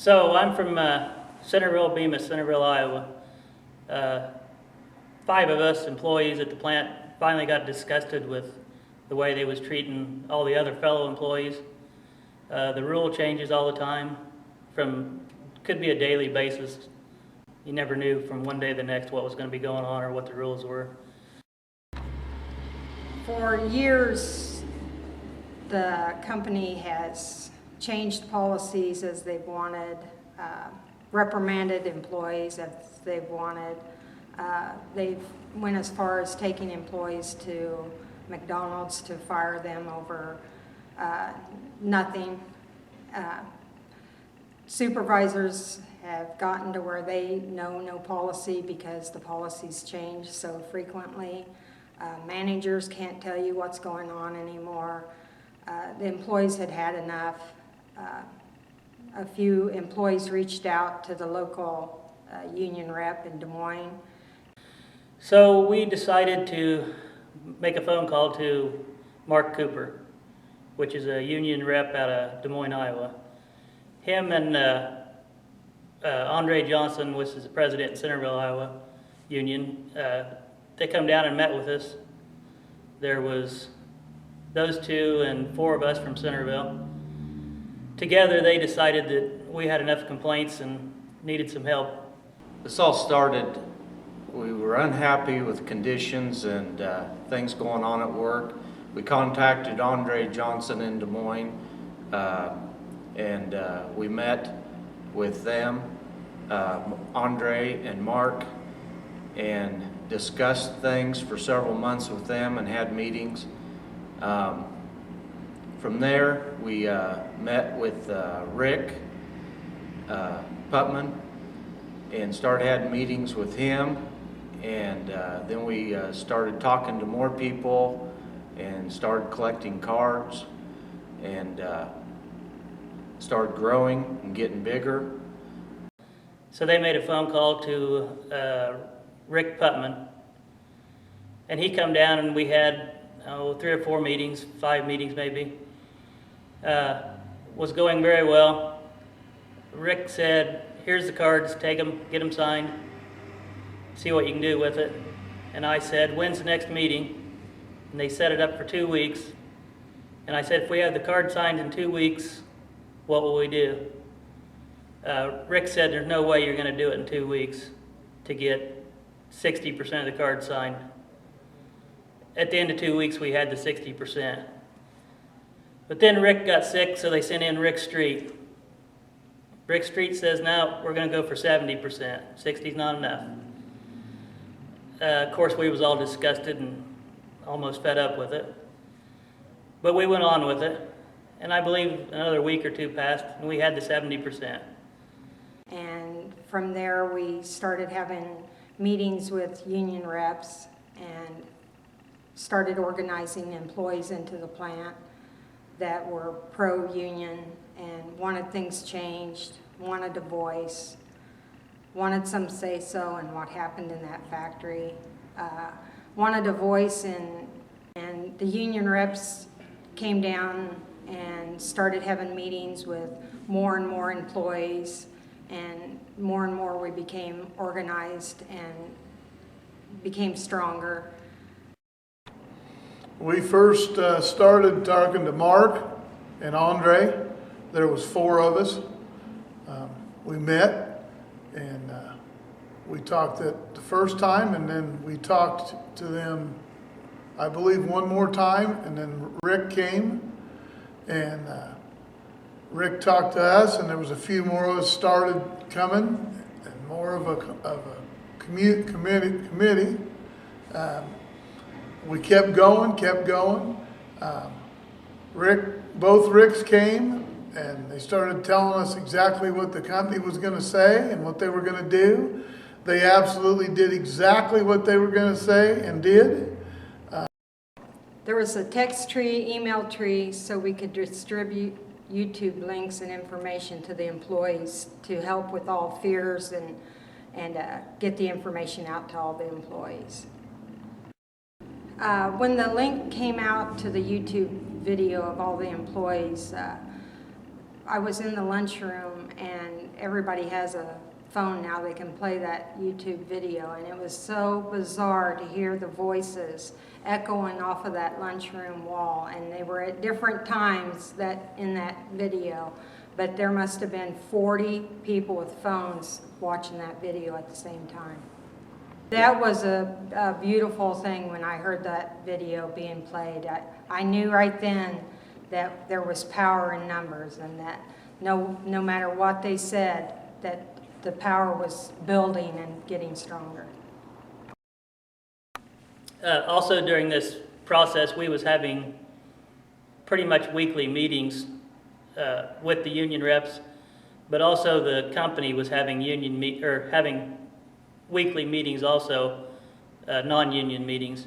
So I'm from Centerville, Bemis, Centerville, Iowa. 5 of us employees at the plant finally got disgusted with the way they was treating all the other fellow employees. The rule changes all the time, could be a daily basis. You never knew from one day to the next what was going to be going on or what the rules were. For years, the company has changed policies as they've wanted, reprimanded employees as they've wanted. They've went as far as taking employees to McDonald's to fire them over nothing. Supervisors have gotten to where they know no policy because the policies change so frequently. Managers can't tell you what's going on anymore. The employees had had enough. A few employees reached out to the local union rep in Des Moines. So we decided to make a phone call to Mark Cooper, which is a union rep out of Des Moines, Iowa. Him and Andre Johnson, which is the president in Centerville, Iowa union, they come down and met with us. There was those 2 and 4 of us from Centerville. Together they decided that we had enough complaints and needed some help. This all started, we were unhappy with conditions and things going on at work. We contacted Andre Johnson in Des Moines and we met with them, Andre and Mark, and discussed things for several months with them and had meetings. From there, we met with Rick Putman and started having meetings with him, and then we started talking to more people and started collecting cards and started growing and getting bigger. So they made a phone call to Rick Putman, and he come down and we had 3 or 4 meetings, 5 meetings maybe. Was going very well. Rick said, here's the cards, take them, get them signed, see what you can do with it. And I said, when's the next meeting? And they set it up for 2 weeks. And I said, if we have the card signed in 2 weeks, what will we do? Rick said, there's no way you're going to do it in 2 weeks to get 60% of the cards signed. At the end of 2 weeks, we had the 60%. But then Rick got sick, so they sent in Rick Street. Rick Street says, now we're going to go for 70%. 60's not enough. Of course, we was all disgusted and almost fed up with it. But we went on with it. And I believe another week or 2 passed, and we had the 70%. And from there, we started having meetings with union reps and started organizing employees into the plant that were pro-union and wanted things changed, wanted a voice, wanted some say-so in what happened in that factory, wanted a voice, and the union reps came down and started having meetings with more and more employees, and more we became organized and became stronger. We first started talking to Mark and Andre. There was 4 of us. We met and we talked the first time, and then we talked to them, I believe, 1 more time, and then Rick came and Rick talked to us, and there was a few more of us started coming, and more of a committee. We kept going. Both Ricks came, and they started telling us exactly what the company was going to say and what they were going to do. They absolutely did exactly what they were going to say and did. There was a text tree, email tree, so we could distribute YouTube links and information to the employees to help with all fears and get the information out to all the employees. When the link came out to the YouTube video of all the employees, I was in the lunchroom, and everybody has a phone now, they can play that YouTube video, and it was so bizarre to hear the voices echoing off of that lunchroom wall, and they were at different times in that video, but there must have been 40 people with phones watching that video at the same time. That was a beautiful thing when I heard that video being played. I knew right then that there was power in numbers, and that no matter what they said, that the power was building and getting stronger. Also during this process, we was having pretty much weekly meetings with the union reps, but also the company was having having weekly meetings also, non-union meetings.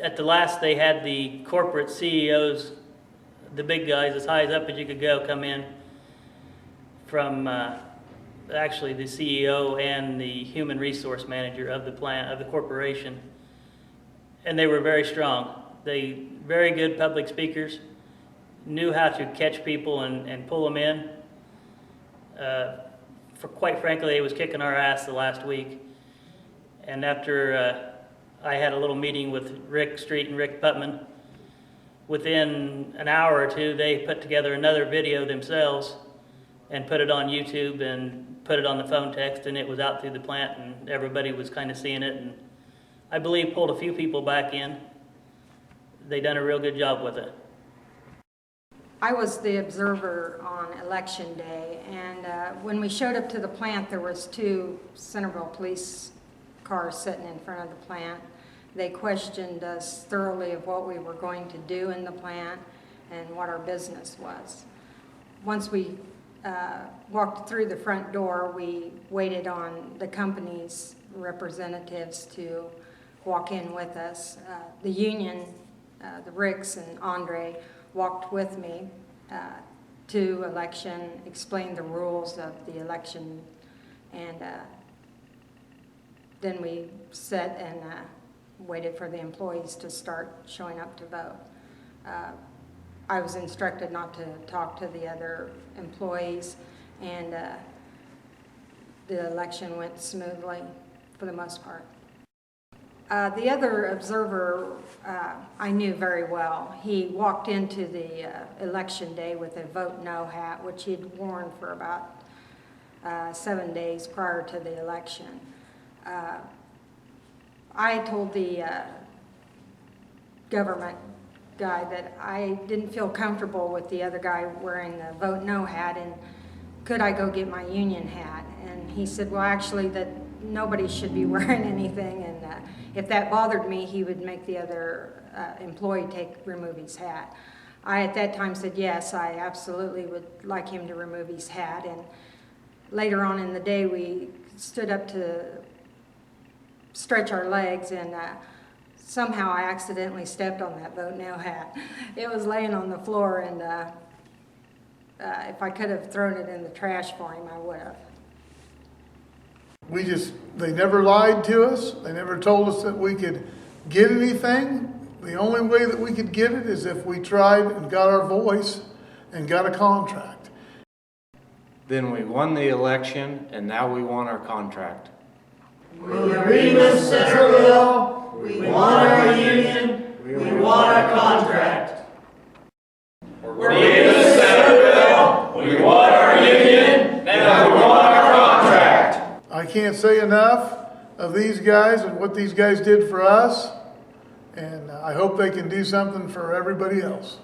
At the last, they had the corporate CEOs, the big guys, as high up as you could go, come in from actually the CEO and the human resource manager of the plant, of the corporation. And they were very strong. They very good public speakers, knew how to catch people and pull them in. Quite frankly, they was kicking our ass the last week. And after I had a little meeting with Rick Street and Rick Putman, within an hour or two, they put together another video themselves and put it on YouTube and put it on the phone text, and it was out through the plant, and everybody was kind of seeing it, and I believe pulled a few people back in. They done a real good job with it. I was the observer on election day, and when we showed up to the plant, there was 2 Centerville police cars sitting in front of the plant. They questioned us thoroughly of what we were going to do in the plant and what our business was. Once we walked through the front door, we waited on the company's representatives to walk in with us. The union, the Ricks and Andre, walked with me to election, explained the rules of the election, and then we sat and waited for the employees to start showing up to vote. I was instructed not to talk to the other employees, and the election went smoothly for the most part. The other observer I knew very well. He walked into the election day with a vote no hat, which he'd worn for about 7 days prior to the election. I told the government guy that I didn't feel comfortable with the other guy wearing the vote no hat, and could I go get my union hat? And he said, well, actually, that nobody should be wearing anything, and if that bothered me, he would make the other employee remove his hat. I at that time said yes, I absolutely would like him to remove his hat, and later on in the day we stood up to stretch our legs, and somehow I accidentally stepped on that vote no hat. It was laying on the floor, and if I could have thrown it in the trash for him, I would have. They never lied to us. They never told us that we could get anything. The only way that we could get it is if we tried and got our voice and got a contract. Then we won the election, and now we want our contract. We're Bemis Centerville. We want our union. We want our contract. We're Bemis Centerville. We want our union, and we want our contract. I can't say enough of these guys and what these guys did for us, and I hope they can do something for everybody else.